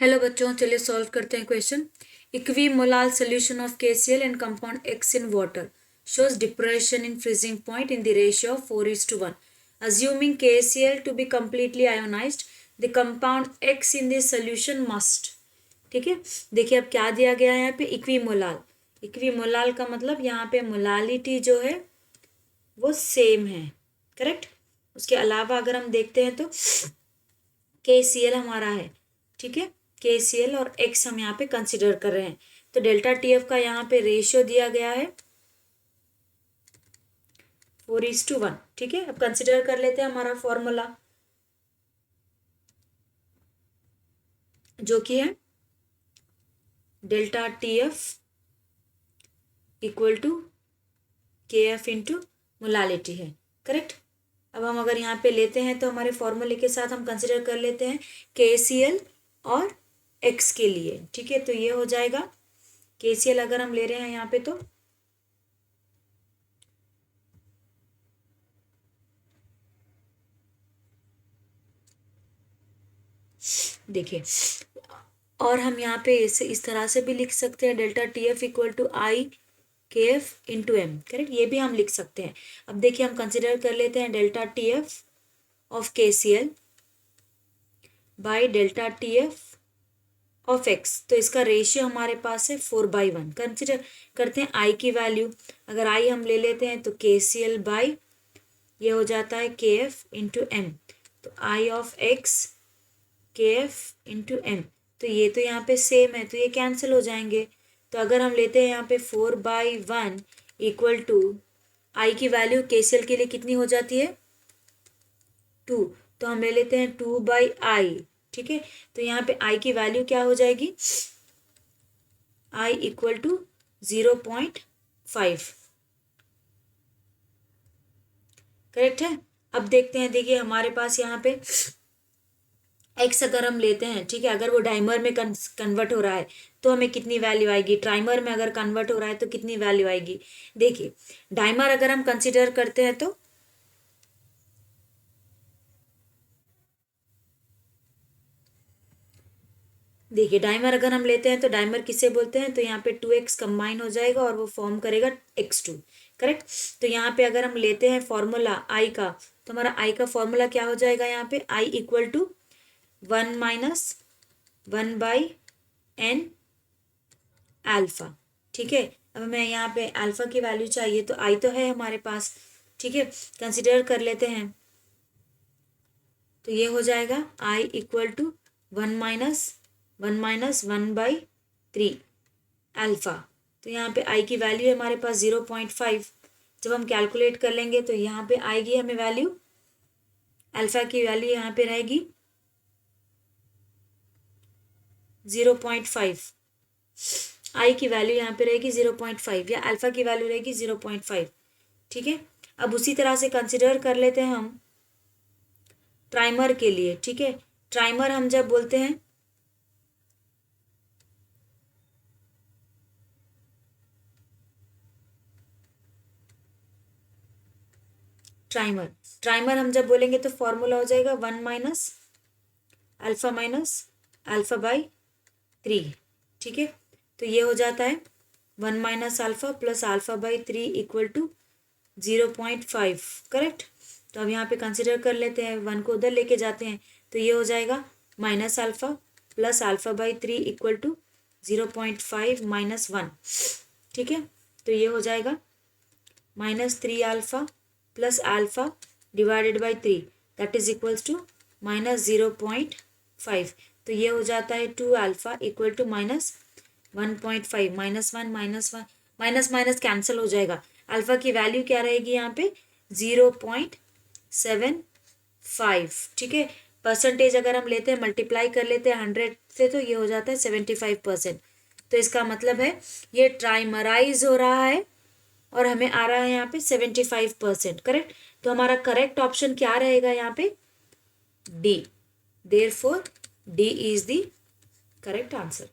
Hello बच्चों, चलिए solve करते हैं question. Equimolal solution of KCl and compound X in water shows depression in freezing point in the ratio of 4:1. Assuming KCl to be completely ionized, the compound X in the solution must. ठीक है, देखिए अब क्या दिया गया है यहाँ पे, इक्विमोलाल। इक्विमोलाल का मतलब यहाँ पे मोलालिटी जो है वो सेम है, करेक्ट। उसके अलावा अगर हम देखते हैं तो KCl हमारा है, ठीक है। KCl और X हम यहाँ पे कंसिडर कर रहे हैं, तो डेल्टा TF का यहाँ पे रेशियो दिया गया है 4:1, ठीक है। अब कंसिडर कर लेते हैं हमारा फॉर्मूला, जो कि है delta TF equal to KF into molality है, करेक्ट। अब हम अगर यहाँ पे लेते हैं तो हमारे फॉर्मूले के साथ हम कंसिडर कर लेते हैं KCl और X के लिए, ठीक है। तो ये हो जाएगा KCl अगर हम ले रहे हैं यहाँ पे तो देखिए, और हम यहाँ पे इस तरह से भी लिख सकते हैं delta TF equal to I KF into M, correct. ये भी हम लिख सकते हैं। अब देखिए हम कंसिडर कर लेते हैं delta TF of KCl by delta TF of X, तो इसका रेशियो हमारे पास है 4/1। कंसिडर करते हैं I की वैल्यू, अगर I हम ले लेते हैं तो KCl बाई ये हो जाता है KF इंटू M, तो I of X KF into M, तो ये तो यहाँ पे सेम है तो ये कैंसिल हो जाएंगे। तो अगर हम लेते हैं यहाँ पे 4/1 इक्वल टू I की वैल्यू KCl के लिए कितनी हो जाती है 2, तो हम ले लेते हैं 2/I, ठीक है। तो यहाँ पे I की वैल्यू क्या हो जाएगी, I इक्वल टू 0.5, करेक्ट है। अब देखते हैं, देखिए हमारे पास यहाँ पे X अगर हम लेते हैं, ठीक है, अगर वो डाइमर में कन्वर्ट हो रहा है तो हमें कितनी वैल्यू आएगी, ट्राइमर में अगर कन्वर्ट हो रहा है तो कितनी वैल्यू आएगी। देखिए डाइमर अगर हम कंसिडर करते हैं तो देखिए डाइमर अगर हम लेते हैं तो डाइमर किसे बोलते हैं, तो यहाँ पे 2x कंबाइन हो जाएगा और वो फॉर्म करेगा X2, करेक्ट। तो यहाँ पे अगर हम लेते हैं फॉर्मूला I का, तो हमारा I का फॉर्मूला क्या हो जाएगा, यहाँ पे I equal to 1 minus 1/n alpha, ठीक है। अब हमें यहाँ पे अल्फा की वैल्यू चाहिए, तो I तो है हमारे पास, ठीक है। कंसिडर कर लेते हैं, तो ये हो जाएगा I equal to 1 minus 1/3 alpha, तो यहाँ पे I की वैल्यू है हमारे पास 0.5। जब हम कैलकुलेट कर लेंगे तो यहाँ पे आएगी हमें वैल्यू, अल्फा की वैल्यू यहाँ पे रहेगी 0.5, I की वैल्यू यहाँ पे रहेगी 0.5 या अल्फा की वैल्यू रहेगी 0.5, ठीक है। अब उसी तरह से कंसिडर कर लेते हैं हम ट्राइमर के लिए, ठीक है। ट्राइमर हम जब बोलते हैं ट्राइमर हम जब बोलेंगे तो फॉर्मूला हो जाएगा 1 माइनस अल्फा/3, ठीक है। तो ये हो जाता है 1 minus alpha plus alpha equal to 0.5, correct. तो अब यहाँ पे कंसिडर कर लेते हैं, 1 को उधर लेके जाते हैं तो ये हो जाएगा minus alpha plus alpha equal to 0.5 minus 1, ठीक है। तो ये हो जाएगा -3 alpha plus alpha divided by 3 that is equals to -0.5, तो ये हो जाता है 2 alpha equal to -1.5, minus minus cancel हो जाएगा। अल्फा की वैल्यू क्या रहेगी यहाँ पे 0.75, ठीक है। परसेंटेज अगर हम लेते हैं, मल्टीप्लाई कर लेते हैं 100 से, तो ये हो जाता है 75%। तो इसका मतलब है ये ट्राइमराइज हो रहा है और हमें आ रहा है यहाँ पे 75%, करेक्ट। तो हमारा करेक्ट ऑप्शन क्या रहेगा यहाँ पे, D। Therefore D is the correct answer.